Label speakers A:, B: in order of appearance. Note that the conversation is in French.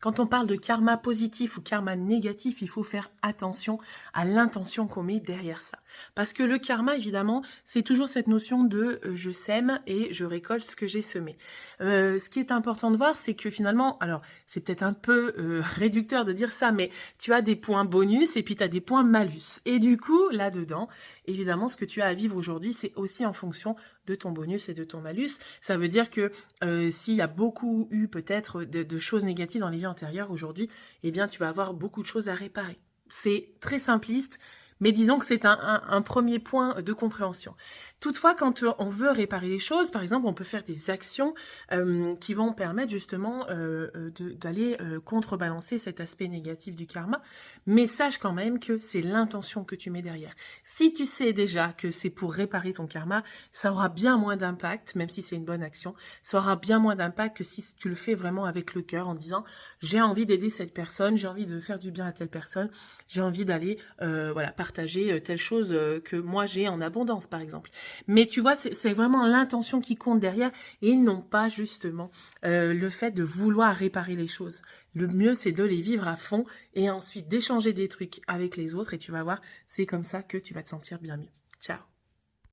A: Quand on parle de karma positif ou karma négatif, il faut faire attention à l'intention qu'on met derrière ça. Parce que le karma, évidemment, c'est toujours cette notion de je sème et je récolte ce que j'ai semé. Ce qui est important de voir, c'est que finalement, alors c'est peut-être un peu réducteur de dire ça, mais tu as des points bonus et puis tu as des points malus. Et du coup, là-dedans, évidemment, ce que tu as à vivre aujourd'hui, c'est aussi en fonction de ton bonus et de ton malus. Ça veut dire que s'il y a beaucoup eu peut-être de choses négatives dans les vies antérieures aujourd'hui, eh bien tu vas avoir beaucoup de choses à réparer. C'est très simpliste, mais disons que c'est un premier point de compréhension. Toutefois, quand on veut réparer les choses, par exemple, on peut faire des actions qui vont permettre justement d'aller contrebalancer cet aspect négatif du karma, mais sache quand même que c'est l'intention que tu mets derrière. Si tu sais déjà que c'est pour réparer ton karma, ça aura bien moins d'impact, même si c'est une bonne action, ça aura bien moins d'impact que si tu le fais vraiment avec le cœur en disant j'ai envie d'aider cette personne, j'ai envie de faire du bien à telle personne, j'ai envie d'aller voilà, partager telle chose que moi j'ai en abondance par exemple. Mais tu vois, c'est vraiment l'intention qui compte derrière et non pas justement le fait de vouloir réparer les choses. Le mieux, c'est de les vivre à fond et ensuite d'échanger des trucs avec les autres et tu vas voir, c'est comme ça que tu vas te sentir bien mieux. Ciao.